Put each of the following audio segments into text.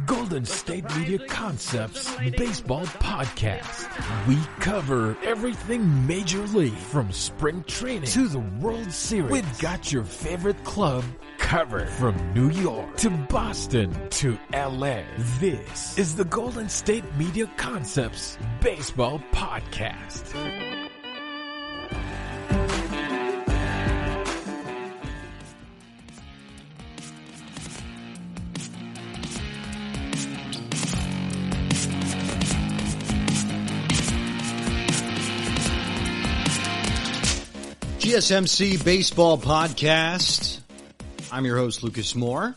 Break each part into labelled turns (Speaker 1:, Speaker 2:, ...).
Speaker 1: Golden State Media Concepts Baseball Podcast. We cover everything Major League, from spring training to the World Series. We've got your favorite club covered, from New York to Boston to LA. This is the Golden State Media Concepts Baseball Podcast.
Speaker 2: GSMC Baseball Podcast. I'm your host, Lukas Moore.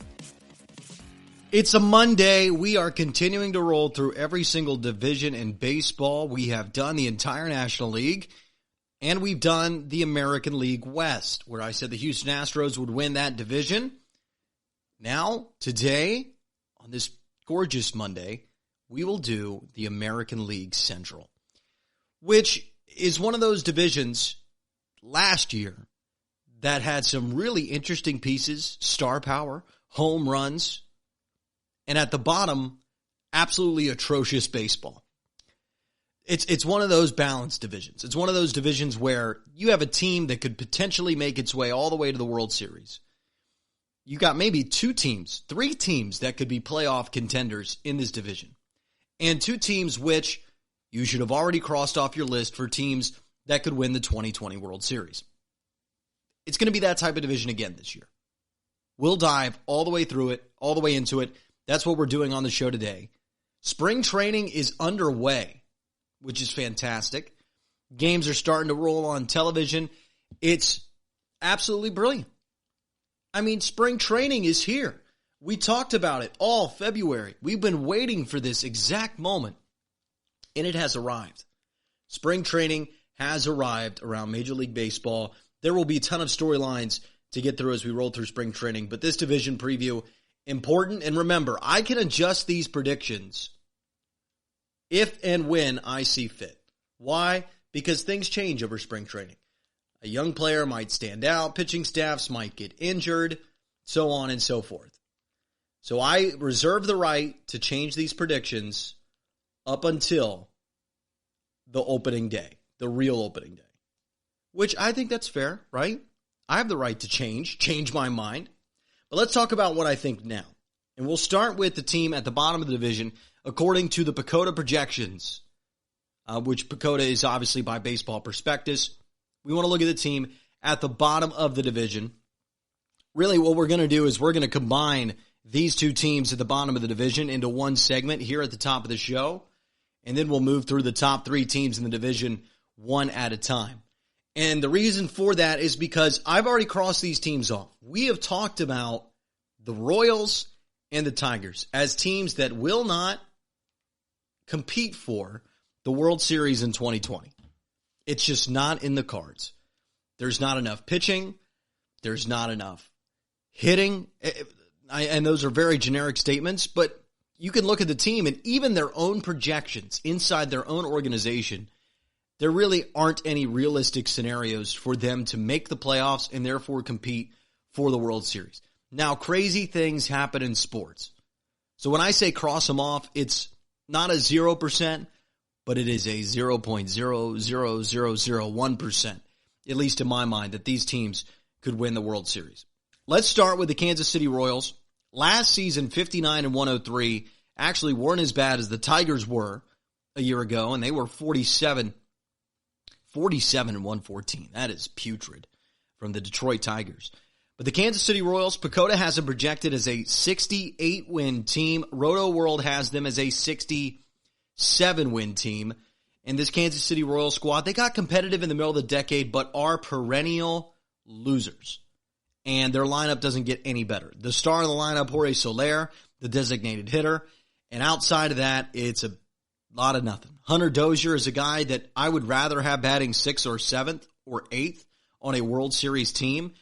Speaker 2: It's a Monday. We are continuing to roll through every single division in baseball. We have done the entire National League, and we've done the American League West, where I said the Houston Astros would win that division. Now, today, on this gorgeous Monday, we will do the American League Central, which is one of those divisions last year that had some really interesting pieces, star power, home runs, and at the bottom, absolutely atrocious baseball. It's one of those balanced divisions. It's one of those divisions where you have a team that could potentially make its way all the way to the World Series. You got maybe three teams that could be playoff contenders in this division, and two teams which you should have already crossed off your list for teams that could win the 2020 World Series. It's going to be that type of division again this year. We'll dive all the way through it, all the way into it. That's what we're doing on the show today. Spring training is underway, which is fantastic. Games are starting to roll on television. It's absolutely brilliant. I mean, spring training is here. We talked about it all February. We've been waiting for this exact moment, and it has arrived. Spring training has arrived around Major League Baseball. There will be a ton of storylines to get through as we roll through spring training, but this division preview, important. And remember, I can adjust these predictions if and when I see fit. Why? Because things change over spring training. A young player might stand out, pitching staffs might get injured, so on and so forth. So I reserve the right to change these predictions up until the opening day. The real opening day, which I think that's fair, right? I have the right to change my mind. But let's talk about what I think now. And we'll start with the team at the bottom of the division, according to the PECOTA projections, which PECOTA is obviously by Baseball Prospectus. We want to look at the team at the bottom of the division. Really, what we're going to do is we're going to combine these two teams at the bottom of the division into one segment here at the top of the show. And then we'll move through the top three teams in the division one at a time. And the reason for that is because I've already crossed these teams off. We have talked about the Royals and the Tigers as teams that will not compete for the World Series in 2020. It's just not in the cards. There's not enough pitching. There's not enough hitting. And those are very generic statements, but you can look at the team and even their own projections inside their own organization. There really aren't any realistic scenarios for them to make the playoffs and therefore compete for the World Series. Now, crazy things happen in sports. So when I say cross them off, it's not a 0%, but it is a 0.00001%, at least in my mind, that these teams could win the World Series. Let's start with the Kansas City Royals. Last season, 59-103, actually weren't as bad as the Tigers were a year ago, and they were 47-114. That is putrid from the Detroit Tigers. But the Kansas City Royals, PECOTA has them projected as a 68-win team. Roto World has them as a 67-win team. And this Kansas City Royals squad, they got competitive in the middle of the decade, but are perennial losers. And their lineup doesn't get any better. The star of the lineup, Jorge Soler, the designated hitter. And outside of that, it's a lot of nothing. Hunter Dozier is a guy that I would rather have batting 6th or 7th or 8th on a World Series team.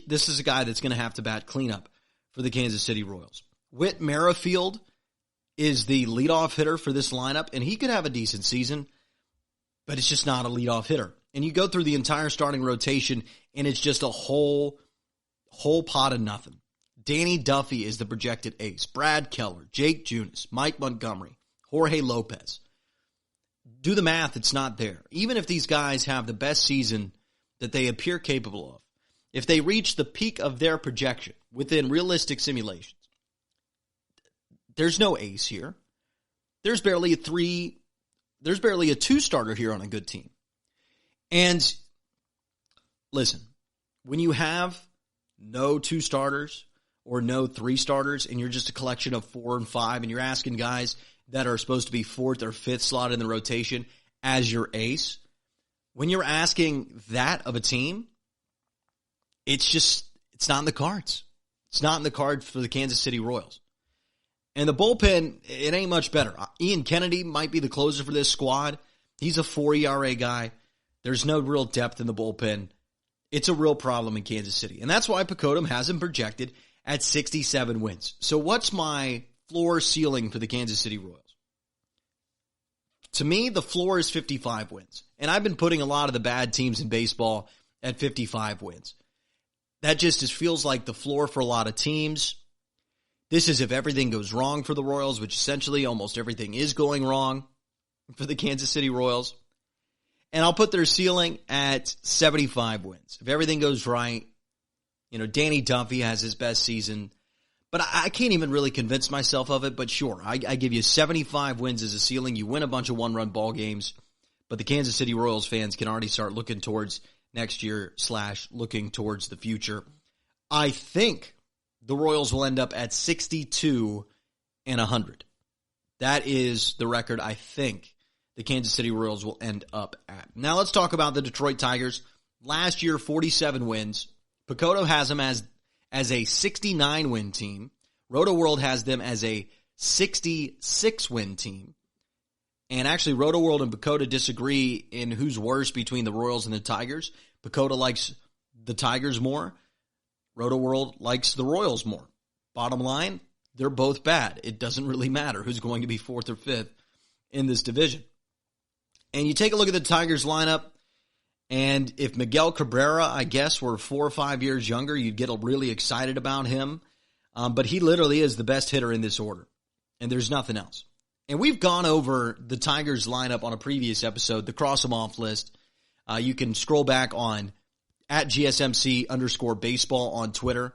Speaker 2: This is a guy that's going to have to bat cleanup for the Kansas City Royals. Whit Merrifield is the leadoff hitter for this lineup, and he could have a decent season, but it's just not a leadoff hitter. And you go through the entire starting rotation, and it's just a whole pot of nothing. Danny Duffy is the projected ace. Brad Keller, Jake Junis, Mike Montgomery, Jorge Lopez. Do the math, it's not there. Even if these guys have the best season that they appear capable of, if they reach the peak of their projection within realistic simulations, there's no ace here. There's barely a two-starter here on a good team. And listen, when you have no two starters or no three starters and you're just a collection of 4 and 5 and you're asking guys that are supposed to be 4th or 5th slot in the rotation as your ace, when you're asking that of a team, it's not in the cards. It's not in the cards for the Kansas City Royals. And the bullpen, it ain't much better. Ian Kennedy might be the closer for this squad. He's a 4 ERA guy. There's no real depth in the bullpen. It's a real problem in Kansas City. And that's why Pecodum has him projected at 67 wins. So what's my floor ceiling for the Kansas City Royals? To me, the floor is 55 wins. And I've been putting a lot of the bad teams in baseball at 55 wins. That just feels like the floor for a lot of teams. This is if everything goes wrong for the Royals, which essentially almost everything is going wrong for the Kansas City Royals. And I'll put their ceiling at 75 wins. If everything goes right, Danny Duffy has his best season. But I can't even really convince myself of it. But sure, I give you 75 wins as a ceiling. You win a bunch of one-run ball games. But the Kansas City Royals fans can already start looking towards next year / looking towards the future. I think the Royals will end up at 62 and 100. That is the record I think the Kansas City Royals will end up at. Now let's talk about the Detroit Tigers. Last year, 47 wins. Pecotto has them as a 69-win team. Roto World has them as a 66-win team. And actually, Roto World and Pecotto disagree in who's worse between the Royals and the Tigers. Pecotto likes the Tigers more. Roto World likes the Royals more. Bottom line, they're both bad. It doesn't really matter who's going to be 4th or 5th in this division. And you take a look at the Tigers lineup, and if Miguel Cabrera, I guess, were 4 or 5 years younger, you'd get really excited about him. But he literally is the best hitter in this order, and there's nothing else. And we've gone over the Tigers lineup on a previous episode, the cross them off list. You can scroll back on at GSMC_baseball on Twitter,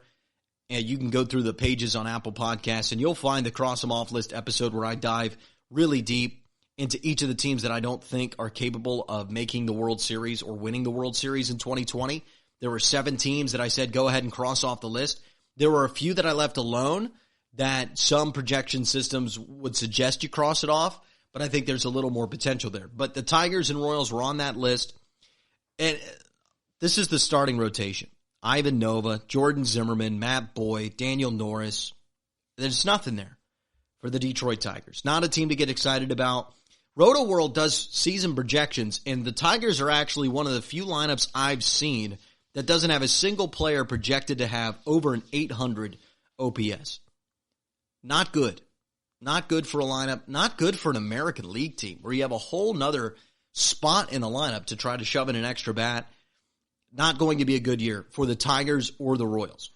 Speaker 2: and you can go through the pages on Apple Podcasts, and you'll find the cross them off list episode where I dive really deep into each of the teams that I don't think are capable of making the World Series or winning the World Series in 2020. There were 7 teams that I said go ahead and cross off the list. There were a few that I left alone that some projection systems would suggest you cross it off, but I think there's a little more potential there. But the Tigers and Royals were on that list, and this is the starting rotation. Ivan Nova, Jordan Zimmerman, Matt Boyd, Daniel Norris. There's nothing there for the Detroit Tigers. Not a team to get excited about. Roto World does season projections, and the Tigers are actually one of the few lineups I've seen that doesn't have a single player projected to have over an 800 OPS. Not good. Not good for a lineup. Not good for an American League team where you have a whole nother spot in the lineup to try to shove in an extra bat. Not going to be a good year for the Tigers or the Royals.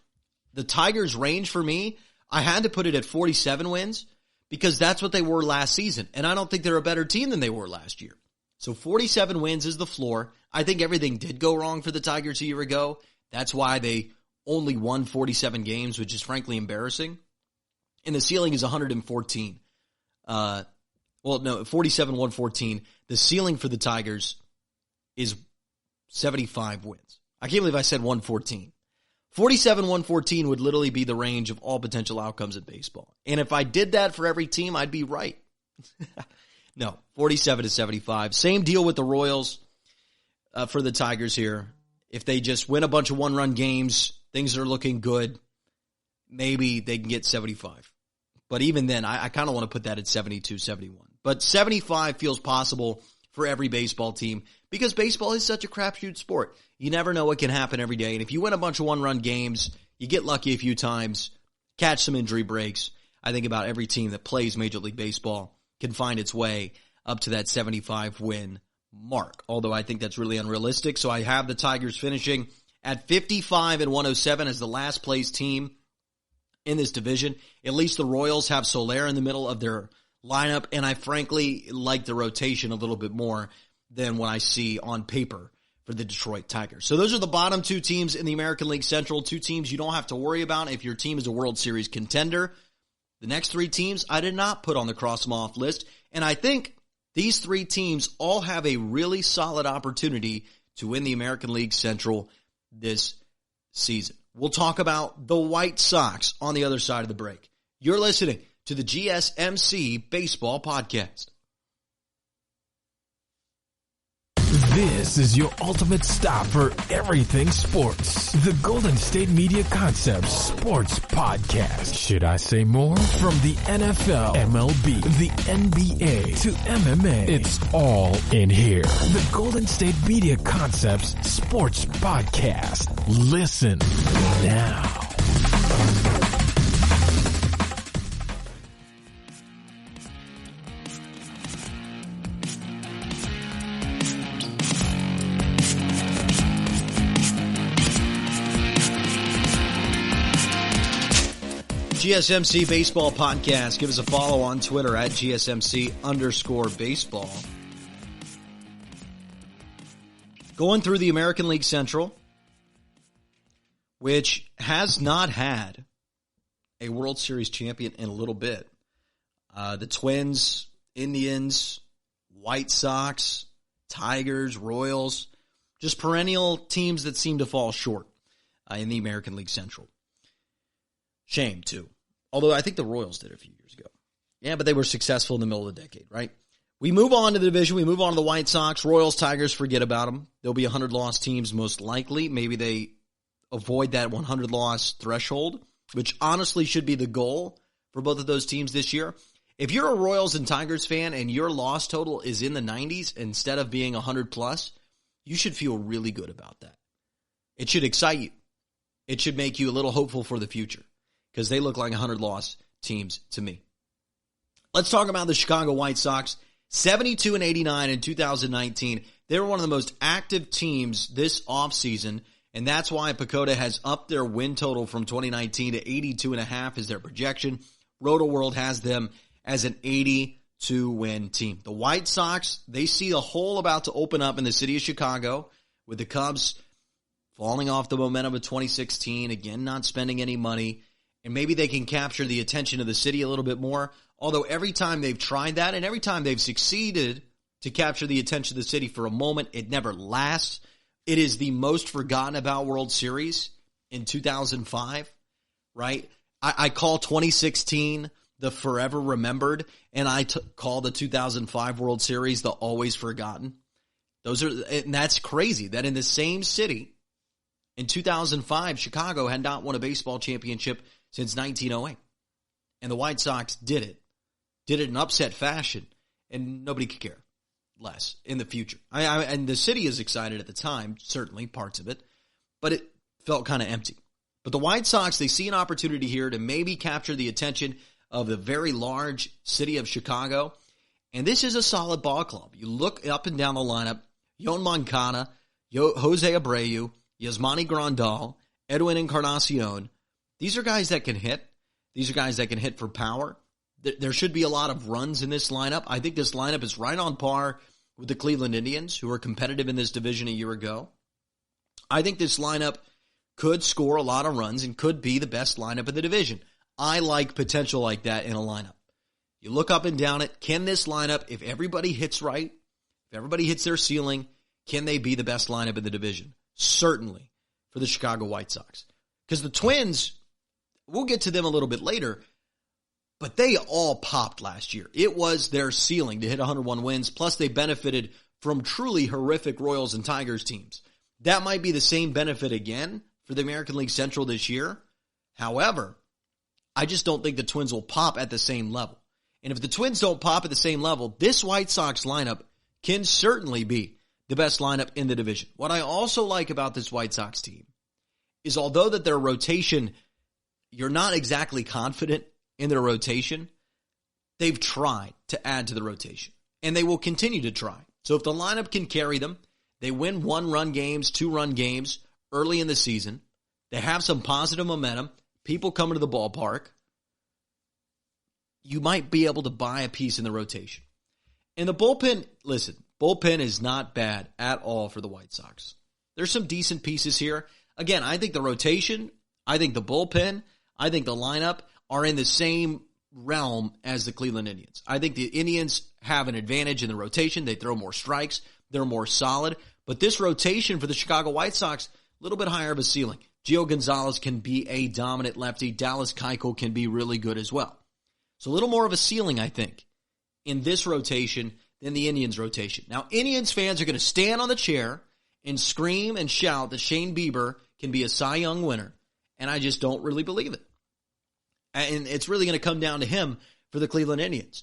Speaker 2: The Tigers' range for me, I had to put it at 47 wins because that's what they were last season, and I don't think they're a better team than they were last year. So 47 wins is the floor. I think everything did go wrong for the Tigers a year ago. That's why they only won 47 games, which is frankly embarrassing. And the ceiling is 114. 47-114. The ceiling for the Tigers is 75 wins. I can't believe I said 114. 47-114 would literally be the range of all potential outcomes in baseball. And if I did that for every team, I'd be right. No, 47-75. Same deal with the Royals for the Tigers here. If they just win a bunch of one-run games, things are looking good, maybe they can get 75. But even then, I kind of want to put that at 72, 71. But 75 feels possible for every baseball team because baseball is such a crapshoot sport. You never know what can happen every day. And if you win a bunch of one-run games, you get lucky a few times, catch some injury breaks. I think about every team that plays Major League Baseball can find its way up to that 75-win mark, although I think that's really unrealistic. So I have the Tigers finishing at 55-107 as the last place team in this division. At least the Royals have Soler in the middle of their lineup, and I frankly like the rotation a little bit more than what I see on paper for the Detroit Tigers. So those are the bottom two teams in the American League Central, two teams you don't have to worry about if your team is a World Series contender. The next three teams I did not put on the cross them off list, and I think these three teams all have a really solid opportunity to win the American League Central this season. We'll talk about the White Sox on the other side of the break. You're listening to the GSMC Baseball Podcast.
Speaker 1: This is your ultimate stop for everything sports. The Golden State Media Concepts Sports Podcast. Should I say more? From the NFL, MLB, the NBA to MMA, it's all in here. The Golden State Media Concepts Sports Podcast. Listen now.
Speaker 2: GSMC Baseball Podcast. Give us a follow on Twitter at GSMC_baseball. Going through the American League Central, which has not had a World Series champion in a little bit. The Twins, Indians, White Sox, Tigers, Royals, just perennial teams that seem to fall short in the American League Central. Shame, too. Although I think the Royals did a few years ago. Yeah, but they were successful in the middle of the decade, right? We move on to the division. We move on to the White Sox. Royals, Tigers, forget about them. There'll be 100-loss teams most likely. Maybe they avoid that 100-loss threshold, which honestly should be the goal for both of those teams this year. If you're a Royals and Tigers fan and your loss total is in the 90s instead of being 100+, you should feel really good about that. It should excite you. It should make you a little hopeful for the future, because they look like 100-loss teams to me. Let's talk about the Chicago White Sox. 72-89 in 2019. They were one of the most active teams this offseason, and that's why Pacoda has upped their win total from 2019 to 82.5 is their projection. Roto-World has them as an 82-win team. The White Sox, they see a hole about to open up in the city of Chicago with the Cubs falling off the momentum of 2016, again not spending any money. And maybe they can capture the attention of the city a little bit more. Although every time they've tried that and every time they've succeeded to capture the attention of the city for a moment, it never lasts. It is the most forgotten about World Series in 2005, right? I call 2016 the forever remembered, and I call the 2005 World Series the always forgotten. And that's crazy that in the same city in 2005, Chicago had not won a baseball championship since 1908. And the White Sox did it in upset fashion, and nobody could care less in the future. And the city is excited at the time, certainly parts of it, but it felt kind of empty. But the White Sox, they see an opportunity here to maybe capture the attention of the very large city of Chicago, and this is a solid ball club. You look up and down the lineup, Yoan Moncada, Jose Abreu, Yasmani Grandal, Edwin Encarnacion. These are guys that can hit. These are guys that can hit for power. There should be a lot of runs in this lineup. I think this lineup is right on par with the Cleveland Indians, who were competitive in this division a year ago. I think this lineup could score a lot of runs and could be the best lineup in the division. I like potential like that in a lineup. You look up and down it. Can this lineup, if everybody hits right, if everybody hits their ceiling, can they be the best lineup in the division? Certainly for the Chicago White Sox. Because the Twins, we'll get to them a little bit later, but they all popped last year. It was their ceiling to hit 101 wins, plus they benefited from truly horrific Royals and Tigers teams. That might be the same benefit again for the American League Central this year. However, I just don't think the Twins will pop at the same level. And if the Twins don't pop at the same level, this White Sox lineup can certainly be the best lineup in the division. What I also like about this White Sox team is although that their rotation, you're not exactly confident in their rotation, they've tried to add to the rotation. And they will continue to try. So if the lineup can carry them, they win 1-run games, 2-run games early in the season, they have some positive momentum, people coming to the ballpark, you might be able to buy a piece in the rotation. And the bullpen, listen, bullpen is not bad at all for the White Sox. There's some decent pieces here. Again, I think the rotation, I think the bullpen, I think the lineup are in the same realm as the Cleveland Indians. I think the Indians have an advantage in the rotation. They throw more strikes. They're more solid. But this rotation for the Chicago White Sox, a little bit higher of a ceiling. Gio Gonzalez can be a dominant lefty. Dallas Keuchel can be really good as well. So a little more of a ceiling, I think, in this rotation than the Indians rotation. Now, Indians fans are going to stand on the chair and scream and shout that Shane Bieber can be a Cy Young winner, and I just don't really believe it. And it's really going to come down to him for the Cleveland Indians.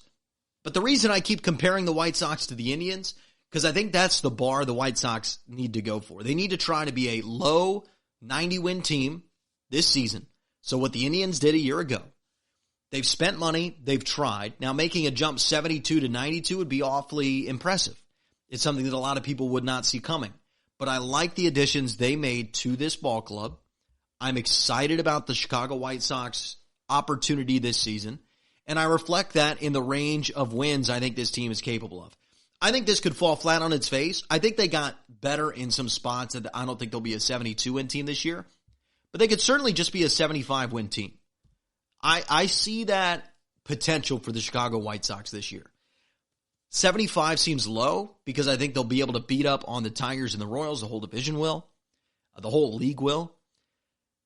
Speaker 2: But the reason I keep comparing the White Sox to the Indians, because I think that's the bar the White Sox need to go for. They need to try to be a low 90-win team this season. So what the Indians did a year ago. They've spent money. They've tried. Now, making a jump 72 to 92 would be awfully impressive. It's something that a lot of people would not see coming. But I like the additions they made to this ball club. I'm excited about the Chicago White Sox opportunity this season. And I reflect that in the range of wins I think this team is capable of. I think this could fall flat on its face. I think they got better in some spots. I don't think they'll be a 72-win team this year. But they could certainly just be a 75-win team. I see that potential for the Chicago White Sox this year. 75 seems low because I think they'll be able to beat up on the Tigers and the Royals. The whole division will. The whole league will.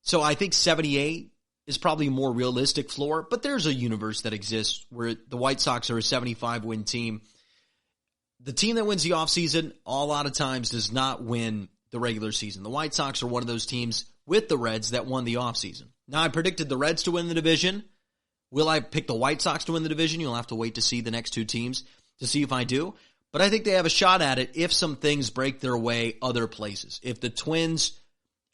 Speaker 2: So I think 78 is probably a more realistic floor. But there's a universe that exists where the White Sox are a 75-win team. The team that wins the offseason a lot of times does not win the regular season. The White Sox are one of those teams with the Reds that won the offseason. Now, I predicted the Reds to win the division. Will I pick the White Sox to win the division? You'll have to wait to see the next two teams to see if I do. But I think they have a shot at it if some things break their way other places. If the Twins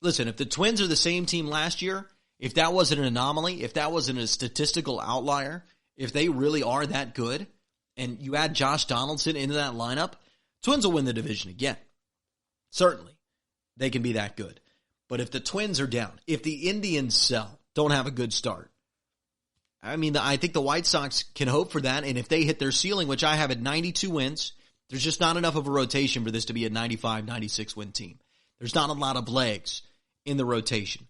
Speaker 2: are the same team last year, if that wasn't an anomaly, if that wasn't a statistical outlier, if they really are that good, and you add Josh Donaldson into that lineup, Twins will win the division again. Certainly, they can be that good. But if the Twins are down, if the Indians don't have a good start, I mean, I think the White Sox can hope for that. And if they hit their ceiling, which I have at 92 wins, there's just not enough of a rotation for this to be a 95, 96-win team. There's not a lot of legs in the rotation.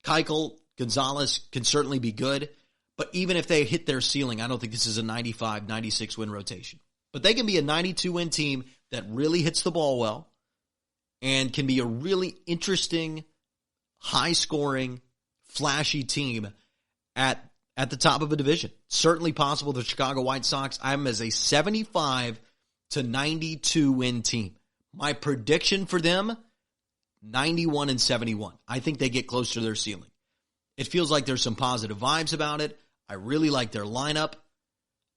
Speaker 2: Keuchel, Gonzalez can certainly be good. But even if they hit their ceiling, I don't think this is a 95, 96-win rotation. But they can be a 92-win team that really hits the ball well and can be a really interesting, high-scoring, flashy team at the top of a division. Certainly possible the Chicago White Sox. I'm as a 75 to 92-win team. My prediction for them, 91 and 71. I think they get close to their ceiling. It feels like there's some positive vibes about it. I really like their lineup.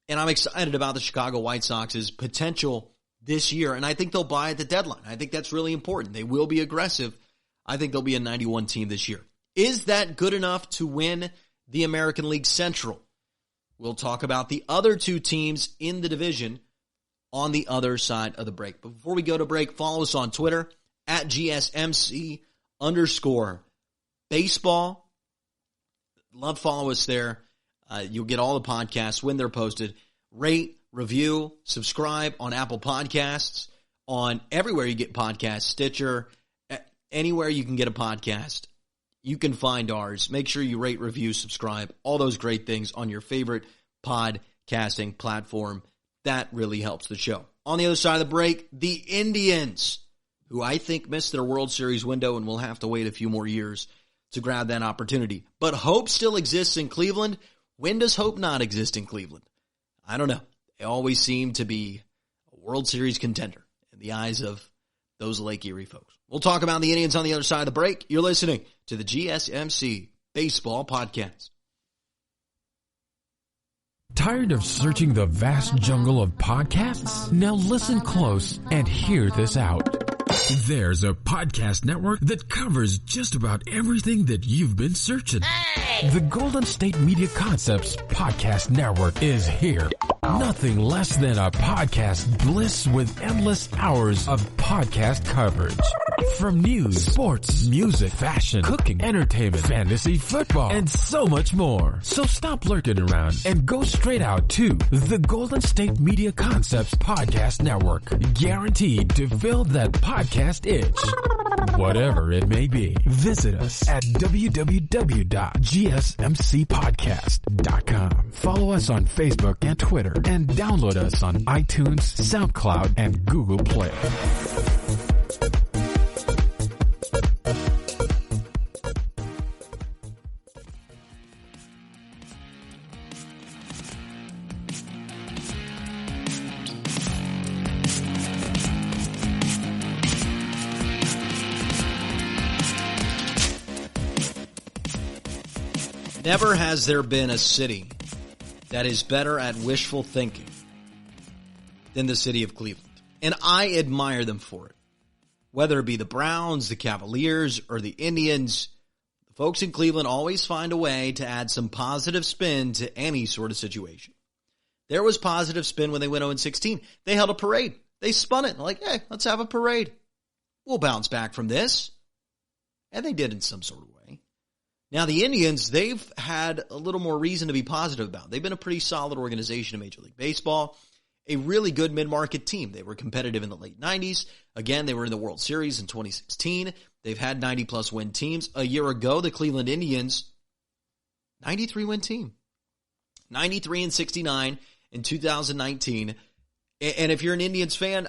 Speaker 2: And I'm excited about the Chicago White Sox's potential this year. And I think they'll buy at the deadline. I think that's really important. They will be aggressive. I think they'll be a 91 team this year. Is that good enough to win the American League Central? We'll talk about the other two teams in the division on the other side of the break. But before we go to break, follow us on Twitter at GSMC_baseball. Love follow us there. You'll get all the podcasts when they're posted. Rate, review, subscribe on Apple Podcasts, on everywhere you get podcasts, Stitcher, anywhere you can get a podcast. You can find ours. Make sure you rate, review, subscribe, all those great things on your favorite podcasting platform. That really helps the show. On the other side of the break, the Indians, who I think missed their World Series window and will have to wait a few more years to grab that opportunity. But hope still exists in Cleveland. When does hope not exist in Cleveland? I don't know. They always seem to be a World Series contender in the eyes of those Lake Erie folks. We'll talk about the Indians on the other side of the break. You're listening to the GSMC Baseball Podcast.
Speaker 1: Tired of searching the vast jungle of podcasts? Now listen close and hear this out. There's a podcast network that covers just about everything that you've been searching. Hey! The Golden State Media Concepts Podcast Network is here. Nothing less than a podcast bliss with endless hours of podcast coverage. From news, sports, music, fashion, cooking, entertainment, fantasy, football, and so much more. So stop lurking around and go straight out to the Golden State Media Concepts Podcast Network. Guaranteed to fill that podcast itch. Whatever it may be. Visit us at www.gsmcpodcast.com. Follow us on Facebook and Twitter, and download us on iTunes, SoundCloud, and Google Play.
Speaker 2: Never has there been a city that is better at wishful thinking than the city of Cleveland. And I admire them for it. Whether it be the Browns, the Cavaliers, or the Indians, the folks in Cleveland always find a way to add some positive spin to any sort of situation. There was positive spin when they went 0-16. They held a parade. They spun it. Like, hey, let's have a parade. We'll bounce back from this. And they did in some sort of way. Now, the Indians, they've had a little more reason to be positive about. They've been a pretty solid organization in Major League Baseball, a really good mid-market team. They were competitive in the late 90s. Again, they were in the World Series in 2016. They've had 90-plus win teams. A year ago, the Cleveland Indians, 93-win team. 93-69 in 2019. And if you're an Indians fan,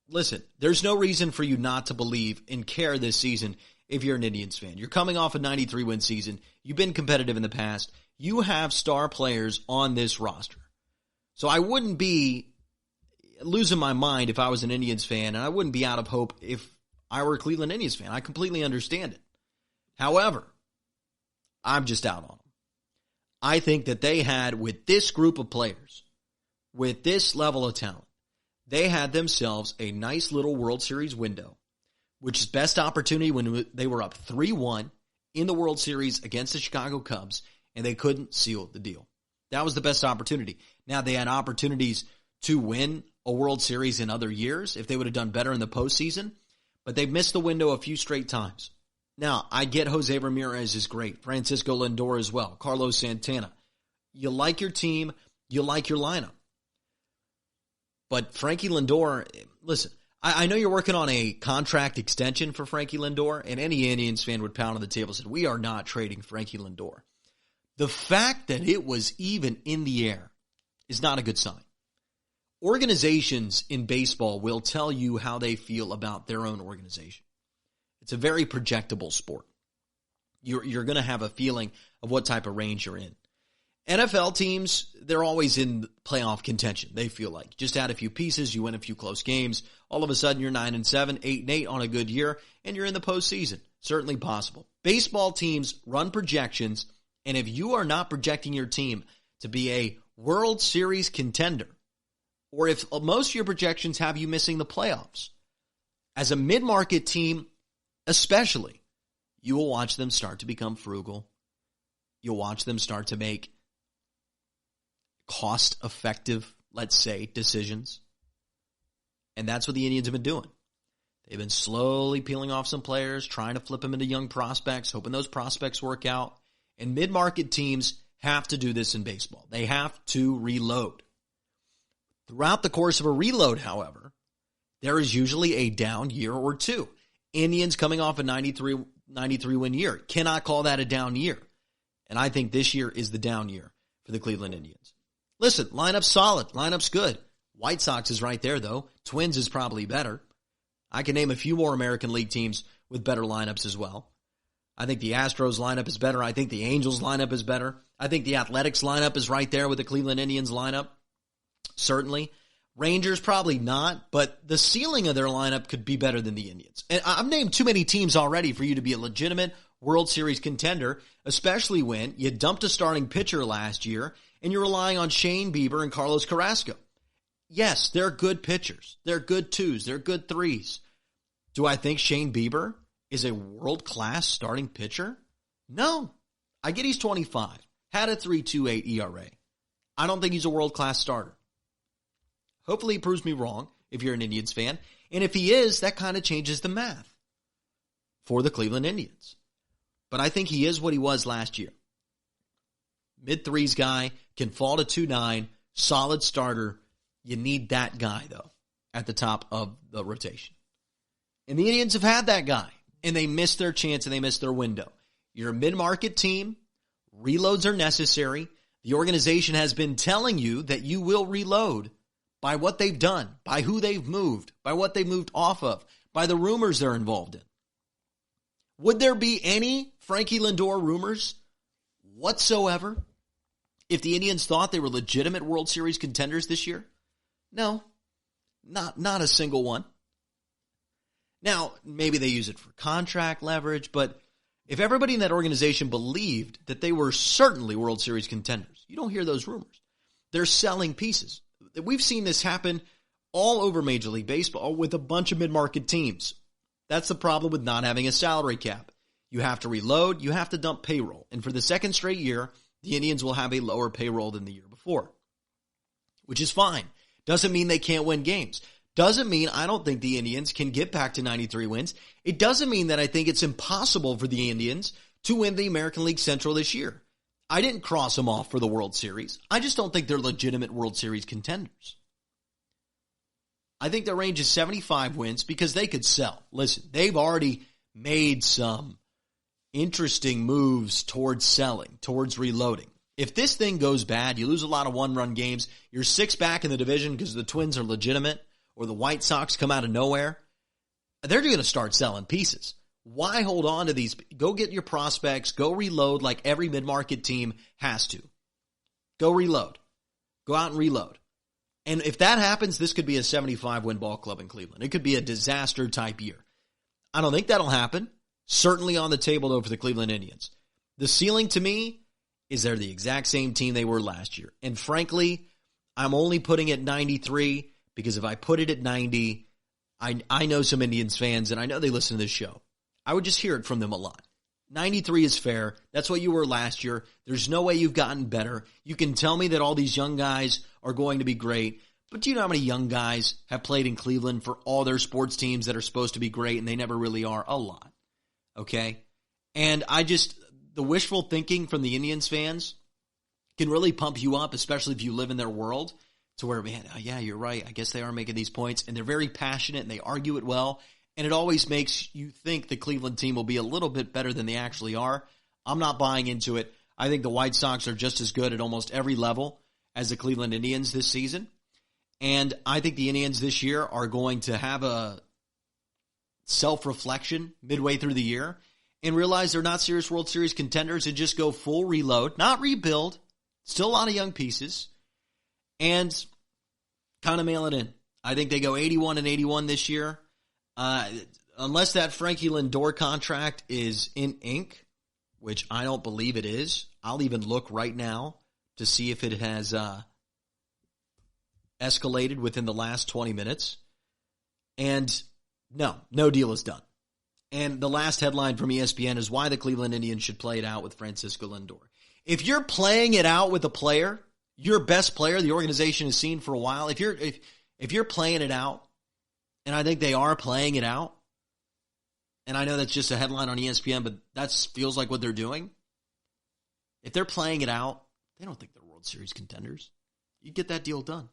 Speaker 2: listen, there's no reason for you not to believe and care this season. If you're an Indians fan, you're coming off a 93-win season. You've been competitive in the past. You have star players on this roster. So I wouldn't be losing my mind if I was an Indians fan, and I wouldn't be out of hope if I were a Cleveland Indians fan. I completely understand it. However, I'm just out on them. I think that they had, with this group of players, with this level of talent, they had themselves a nice little World Series window, which is best opportunity when they were up 3-1 in the World Series against the Chicago Cubs, and they couldn't seal the deal. That was the best opportunity. Now, they had opportunities to win a World Series in other years if they would have done better in the postseason, but they've missed the window a few straight times. Now, I get Jose Ramirez is great, Francisco Lindor as well, Carlos Santana. You like your team, you like your lineup. But Frankie Lindor, listen, I know you're working on a contract extension for Frankie Lindor, and any Indians fan would pound on the table and say, we are not trading Frankie Lindor. The fact that it was even in the air is not a good sign. Organizations in baseball will tell you how they feel about their own organization. It's a very projectable sport. You're going to have a feeling of what type of range you're in. NFL teams, they're always in playoff contention, they feel like. Just add a few pieces, you win a few close games. All of a sudden, you're 9-7, 8-8 on a good year, and you're in the postseason. Certainly possible. Baseball teams run projections, and if you are not projecting your team to be a World Series contender, or if most of your projections have you missing the playoffs, as a mid-market team especially, you will watch them start to become frugal. You'll watch them start to make cost-effective, let's say, decisions. And that's what the Indians have been doing. They've been slowly peeling off some players, trying to flip them into young prospects, hoping those prospects work out. And mid-market teams have to do this in baseball. They have to reload. Throughout the course of a reload, however, there is usually a down year or two. Indians coming off a 93-win year. Cannot call that a down year. And I think this year is the down year for the Cleveland Indians. Listen, lineup's solid. Lineup's good. White Sox is right there, though. Twins is probably better. I can name a few more American League teams with better lineups as well. I think the Astros lineup is better. I think the Angels lineup is better. I think the Athletics lineup is right there with the Cleveland Indians lineup. Certainly. Rangers probably not, but the ceiling of their lineup could be better than the Indians. And I've named too many teams already for you to be a legitimate World Series contender, especially when you dumped a starting pitcher last year and you're relying on Shane Bieber and Carlos Carrasco. Yes, they're good pitchers. They're good twos. They're good threes. Do I think Shane Bieber is a world-class starting pitcher? No. I get he's 25. Had a 3.28 ERA. I don't think he's a world-class starter. Hopefully he proves me wrong if you're an Indians fan. And if he is, that kind of changes the math. for the Cleveland Indians. But I think he is what he was last year. Mid-threes guy, can fall to 2.9, solid starter. You need that guy, though, at the top of the rotation. And the Indians have had that guy, and they missed their chance and they missed their window. You're a mid-market team. Reloads are necessary. The organization has been telling you that you will reload by what they've done, by who they've moved, by what they've moved off of, by the rumors they're involved in. Would there be any Frankie Lindor rumors whatsoever if the Indians thought they were legitimate World Series contenders this year? No, not a single one. Now, maybe they use it for contract leverage, but if everybody in that organization believed that they were certainly World Series contenders, you don't hear those rumors. They're selling pieces. We've seen this happen all over Major League Baseball with a bunch of mid-market teams. That's the problem with not having a salary cap. You have to reload, you have to dump payroll. And for the second straight year, the Indians will have a lower payroll than the year before, which is fine. Doesn't mean they can't win games. Doesn't mean I don't think the Indians can get back to 93 wins. It doesn't mean that I think it's impossible for the Indians to win the American League Central this year. I didn't cross them off for the World Series. I just don't think they're legitimate World Series contenders. I think their range is 75 wins because they could sell. Listen, they've already made some interesting moves towards selling, towards reloading. If this thing goes bad, you lose a lot of one-run games, you're 6 back in the division because the Twins are legitimate, or the White Sox come out of nowhere, they're going to start selling pieces. Why hold on to these? Go get your prospects. Go reload like every mid-market team has to. Go reload. Go out and reload. And if that happens, this could be a 75-win ball club in Cleveland. It could be a disaster-type year. I don't think that'll happen. Certainly on the table, though, for the Cleveland Indians. The ceiling, to me, is they're the exact same team they were last year. And frankly, I'm only putting it 93 because if I put it at 90, I know some Indians fans, and I know they listen to this show. I would just hear it from them a lot. 93 is fair. That's what you were last year. There's no way you've gotten better. You can tell me that all these young guys are going to be great, but do you know how many young guys have played in Cleveland for all their sports teams that are supposed to be great, and they never really are? A lot. Okay? And the wishful thinking from the Indians fans can really pump you up, especially if you live in their world, to where, man, oh yeah, you're right. I guess they are making these points, and they're very passionate, and they argue it well, and it always makes you think the Cleveland team will be a little bit better than they actually are. I'm not buying into it. I think the White Sox are just as good at almost every level as the Cleveland Indians this season, and I think the Indians this year are going to have a self-reflection midway through the year and realize they're not serious World Series contenders and just go full reload, not rebuild, still a lot of young pieces, and kind of mail it in. I think they go 81-81 this year. Unless that Frankie Lindor contract is in ink, which I don't believe it is. I'll even look right now to see if it has escalated within the last 20 minutes. And no deal is done. And the last headline from ESPN is why the Cleveland Indians should play it out with Francisco Lindor. If you're playing it out with a player, your best player the organization has seen for a while, if you're playing it out, and I think they are playing it out, and I know that's just a headline on ESPN, but that feels like what they're doing. If they're playing it out, they don't think they're World Series contenders. You get that deal done.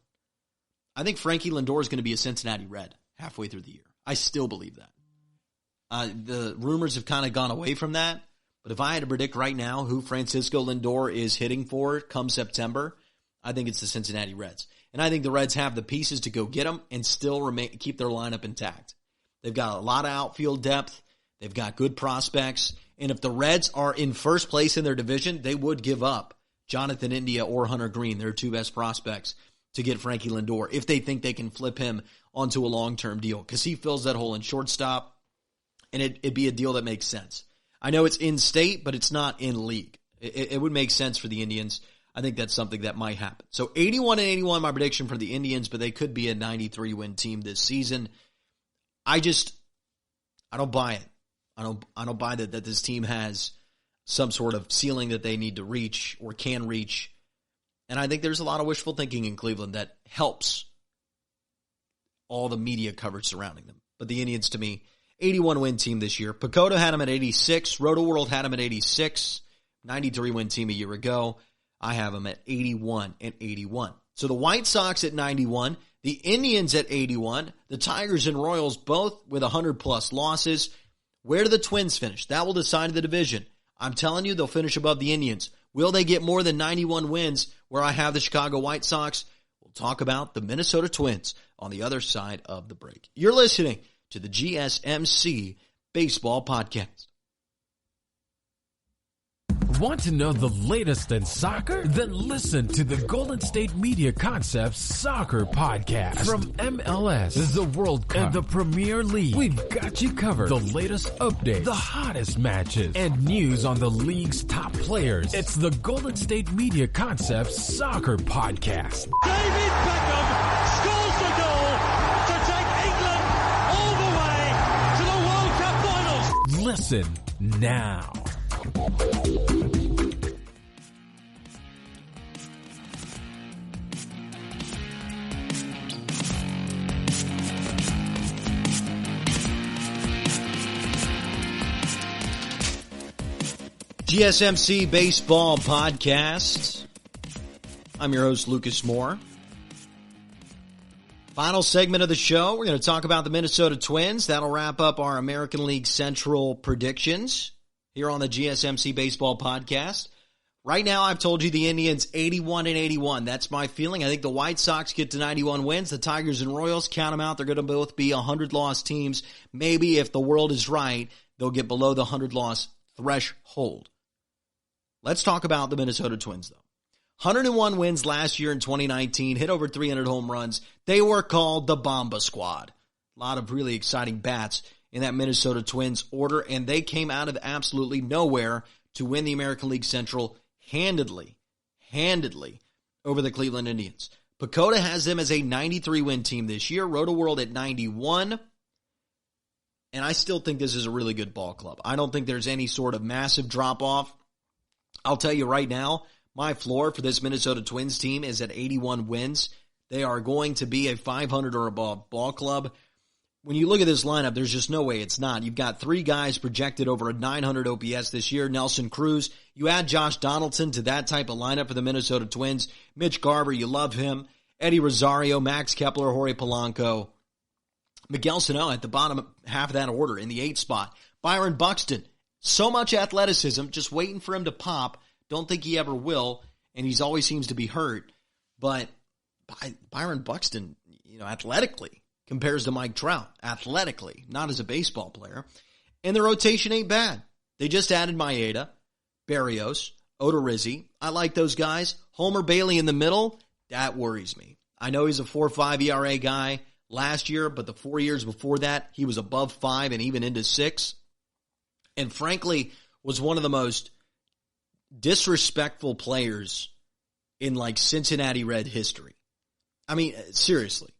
Speaker 2: I think Frankie Lindor is going to be a Cincinnati Red halfway through the year. I still believe that. The rumors have kind of gone away from that, but if I had to predict right now who Francisco Lindor is hitting for come September, I think it's the Cincinnati Reds. And I think the Reds have the pieces to go get them and still keep their lineup intact. They've got a lot of outfield depth. They've got good prospects. And if the Reds are in first place in their division, they would give up Jonathan India or Hunter Green, their two best prospects, to get Frankie Lindor if they think they can flip him onto a long-term deal because he fills that hole in shortstop, and it'd be a deal that makes sense. I know it's in-state, but it's not in-league. It would make sense for the Indians. I think that's something that might happen. So 81-81, my prediction for the Indians, but they could be a 93-win team this season. I don't buy it. I don't buy that this team has some sort of ceiling that they need to reach or can reach. And I think there's a lot of wishful thinking in Cleveland that helps all the media coverage surrounding them. But the Indians, to me, 81-win team this year. Pacoda had them at 86. Roto-World had them at 86. 93-win team a year ago. I have them at 81 and 81. So the White Sox at 91, the Indians at 81, the Tigers and Royals both with 100-plus losses. Where do the Twins finish? That will decide the division. I'm telling you, they'll finish above the Indians. Will they get more than 91 wins where I have the Chicago White Sox? We'll talk about the Minnesota Twins on the other side of the break. You're listening to the GSMC Baseball Podcast.
Speaker 1: Want to know the latest in soccer? Then listen to the Golden State Media Concepts Soccer Podcast. From MLS, the World Cup, and the Premier League, we've got you covered. The latest updates, the hottest matches, and news on the league's top players. It's the Golden State Media Concepts Soccer Podcast.
Speaker 3: David Beckham scores the goal to take England all the way to the World Cup finals.
Speaker 1: Listen now.
Speaker 2: GSMC Baseball Podcast. I'm your host, Lukas Moore. Final segment of the show. We're going to talk about the Minnesota Twins. That'll wrap up our American League Central predictions here on the GSMC Baseball Podcast. Right now, I've told you the Indians 81 and 81. That's my feeling. I think the White Sox get to 91 wins. The Tigers and Royals, count them out. They're going to both be 100-loss teams. Maybe if the world is right, they'll get below the 100-loss threshold. Let's talk about the Minnesota Twins, though. 101 wins last year in 2019, hit over 300 home runs. They were called the Bomba Squad. A lot of really exciting bats in that Minnesota Twins order, and they came out of absolutely nowhere to win the American League Central handedly over the Cleveland Indians. Pacoda has them as a 93-win team this year, Roto-World at 91, and I still think this is a really good ball club. I don't think there's any sort of massive drop-off. I'll tell you right now, my floor for this Minnesota Twins team is at 81 wins. They are going to be a 500 or above ball club. When you look at this lineup, there's just no way it's not. You've got three guys projected over a 900 OPS this year. Nelson Cruz. You add Josh Donaldson to that type of lineup for the Minnesota Twins. Mitch Garver, you love him. Eddie Rosario, Max Kepler, Jorge Polanco. Miguel Sano at the bottom half of that order in the 8th spot. Byron Buxton. So much athleticism, just waiting for him to pop. Don't think he ever will, and he always seems to be hurt. But Byron Buxton, athletically, compares to Mike Trout. Athletically, not as a baseball player. And the rotation ain't bad. They just added Maeda, Berrios, Odorizzi. I like those guys. Homer Bailey in the middle, that worries me. I know he's a 4.5 ERA guy last year, but the 4 years before that, he was above 5 and even into 6. And frankly, was one of the most disrespectful players in Cincinnati Red history. I mean, seriously.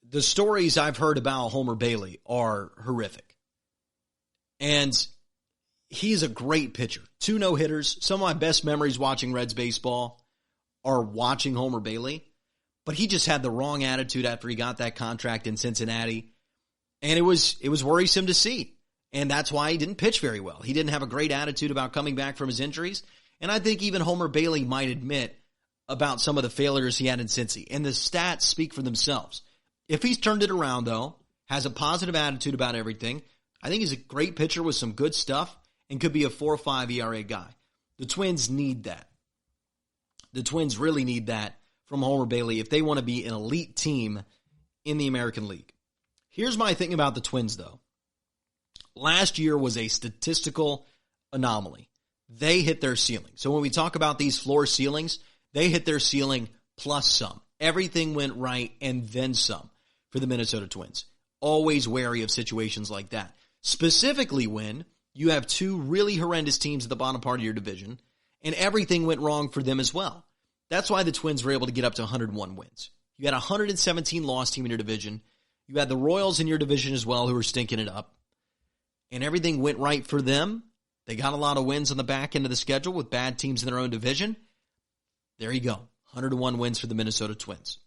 Speaker 2: The stories I've heard about Homer Bailey are horrific. And he's a great pitcher. 2 no-hitters. Some of my best memories watching Reds baseball are watching Homer Bailey. But he just had the wrong attitude after he got that contract in Cincinnati. And it was worrisome to see. And that's why he didn't pitch very well. He didn't have a great attitude about coming back from his injuries. And I think even Homer Bailey might admit about some of the failures he had in Cincy. And the stats speak for themselves. If he's turned it around, though, has a positive attitude about everything, I think he's a great pitcher with some good stuff and could be a 4.5 ERA guy. The Twins need that. The Twins really need that from Homer Bailey if they want to be an elite team in the American League. Here's my thing about the Twins, though. Last year was a statistical anomaly. They hit their ceiling. So when we talk about these floor ceilings, they hit their ceiling plus some. Everything went right and then some for the Minnesota Twins. Always wary of situations like that. Specifically when you have 2 really horrendous teams at the bottom part of your division and everything went wrong for them as well. That's why the Twins were able to get up to 101 wins. You had a 117 loss team in your division. You had the Royals in your division as well who were stinking it up. And everything went right for them. They got a lot of wins on the back end of the schedule with bad teams in their own division. There you go. 101 wins for the Minnesota Twins.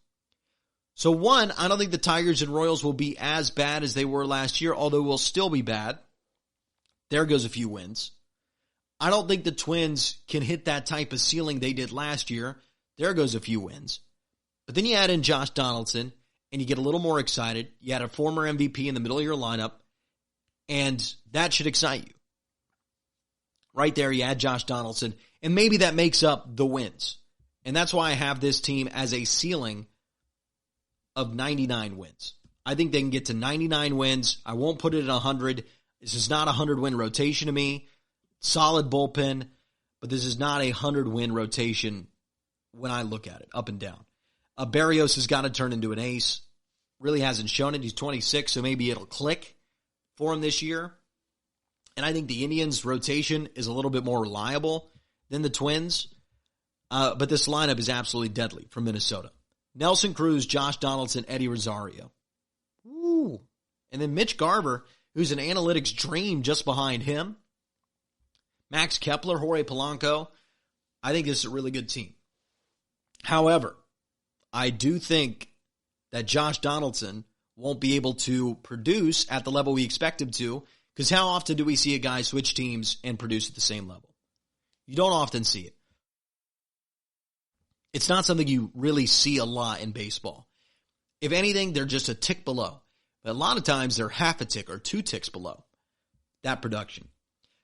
Speaker 2: So one, I don't think the Tigers and Royals will be as bad as they were last year, although we'll still be bad. There goes a few wins. I don't think the Twins can hit that type of ceiling they did last year. There goes a few wins. But then you add in Josh Donaldson, and you get a little more excited. You add a former MVP in the middle of your lineup, and that should excite you. Right there, you add Josh Donaldson, and maybe that makes up the wins. And that's why I have this team as a ceiling of 99 wins. I think they can get to 99 wins. I won't put it at 100. This is not a 100-win rotation to me. Solid bullpen, but this is not a 100-win rotation when I look at it, up and down. Berrios has got to turn into an ace. Really hasn't shown it. He's 26, so maybe it'll click for him this year. And I think the Indians' rotation is a little bit more reliable than the Twins. But this lineup is absolutely deadly from Minnesota. Nelson Cruz, Josh Donaldson, Eddie Rosario. Ooh. And then Mitch Garver, who's an analytics dream just behind him. Max Kepler, Jorge Polanco. I think this is a really good team. However, I do think that Josh Donaldson won't be able to produce at the level we expect him to, because how often do we see a guy switch teams and produce at the same level? You don't often see it. It's not something you really see a lot in baseball. If anything, they're just a tick below. But a lot of times they're half a tick or 2 ticks below that production.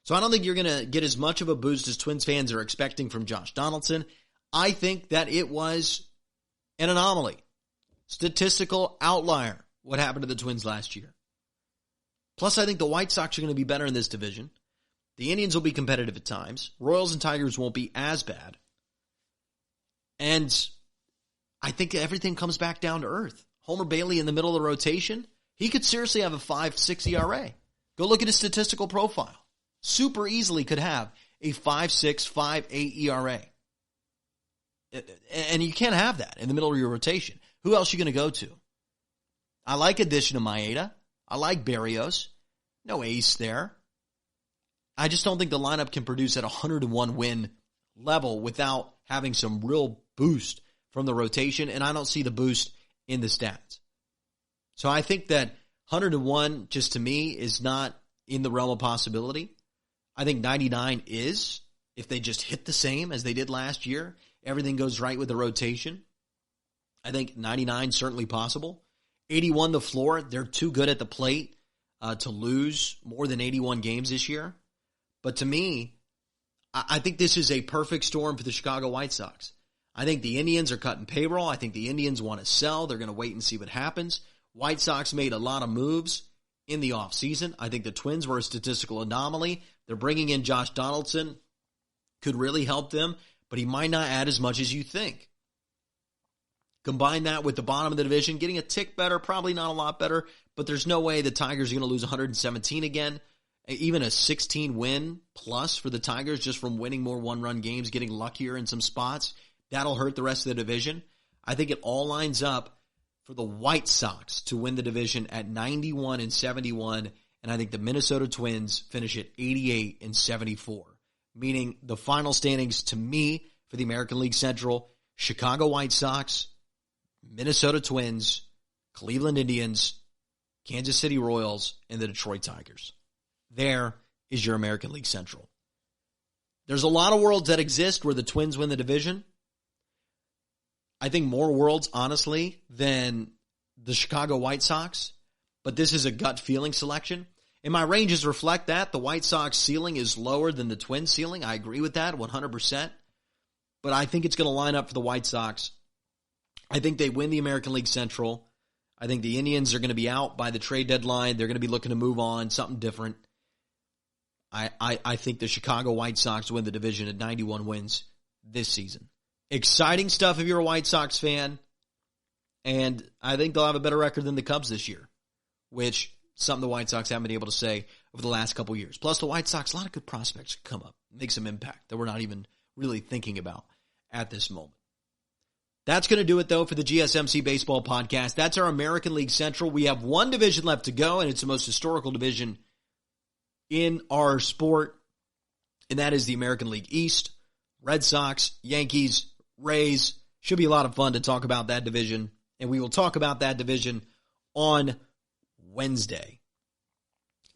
Speaker 2: So I don't think you're going to get as much of a boost as Twins fans are expecting from Josh Donaldson. I think that it was an anomaly. Statistical outlier, what happened to the Twins last year. Plus, I think the White Sox are going to be better in this division. The Indians will be competitive at times. Royals and Tigers won't be as bad. And I think everything comes back down to earth. Homer Bailey in the middle of the rotation, he could seriously have a 5.6 ERA. Go look at his statistical profile. Super easily could have a 5.6, 5.8 ERA. And you can't have that in the middle of your rotation. Who else are you going to go to? I like addition of Maeda. I like Berrios. No ace there. I just don't think the lineup can produce at 101 win level without having some real boost from the rotation, and I don't see the boost in the stats. So I think that 101, just to me, is not in the realm of possibility. I think 99 is, if they just hit the same as they did last year. Everything goes right with the rotation. I think 99 certainly possible. 81 the floor. They're too good at the plate to lose more than 81 games this year. But to me, I think this is a perfect storm for the Chicago White Sox. I think the Indians are cutting payroll. I think the Indians want to sell. They're going to wait and see what happens. White Sox made a lot of moves in the offseason. I think the Twins were a statistical anomaly. They're bringing in Josh Donaldson. Could really help them, but he might not add as much as you think. Combine that with the bottom of the division, getting a tick better, probably not a lot better, but there's no way the Tigers are going to lose 117 again. Even a 16 win plus for the Tigers just from winning more one-run games, getting luckier in some spots. That'll hurt the rest of the division. I think it all lines up for the White Sox to win the division at 91-71, and I think the Minnesota Twins finish at 88-74, meaning the final standings to me for the American League Central, Chicago White Sox, Minnesota Twins, Cleveland Indians, Kansas City Royals, and the Detroit Tigers. There is your American League Central. There's a lot of worlds that exist where the Twins win the division. I think more worlds, honestly, than the Chicago White Sox. But this is a gut feeling selection. And my ranges reflect that. The White Sox ceiling is lower than the Twins ceiling. I agree with that 100%. But I think it's going to line up for the White Sox. I think they win the American League Central. I think the Indians are going to be out by the trade deadline. They're going to be looking to move on, something different. I think the Chicago White Sox win the division at 91 wins this season. Exciting stuff if you're a White Sox fan. And I think they'll have a better record than the Cubs this year, which something the White Sox haven't been able to say over the last couple years. Plus, the White Sox, a lot of good prospects could come up, make some impact that we're not even really thinking about at this moment. That's going to do it, though, for the GSMC Baseball Podcast. That's our American League Central. We have one division left to go, and it's the most historical division in our sport, and that is the American League East. Red Sox, Yankees, Rays. Should be a lot of fun to talk about that division and we will talk about that division on Wednesday.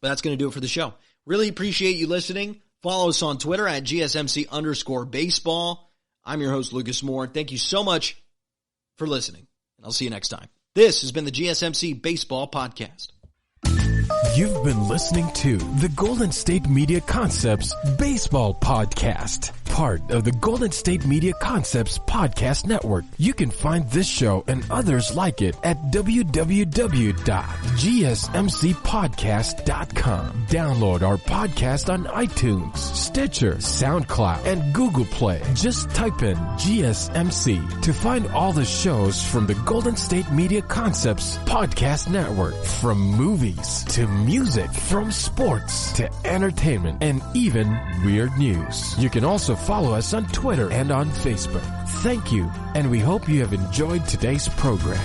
Speaker 2: But that's going to do it for the show. Really appreciate you listening. Follow us on Twitter at GSMC_baseball. I'm your host, Lukas Moore. Thank you so much for listening, and I'll see you next time. This has been the GSMC Baseball Podcast.
Speaker 1: You've been listening to the Golden State Media Concepts Baseball Podcast, part of the Golden State Media Concepts Podcast Network. You can find this show and others like it at www.gsmcpodcast.com. Download our podcast on iTunes, Stitcher, SoundCloud, and Google Play. Just type in GSMC to find all the shows from the Golden State Media Concepts Podcast Network, from movies to music, from sports to entertainment, and even weird news. You can also follow us on Twitter and on Facebook. Thank you, and we hope you have enjoyed today's program.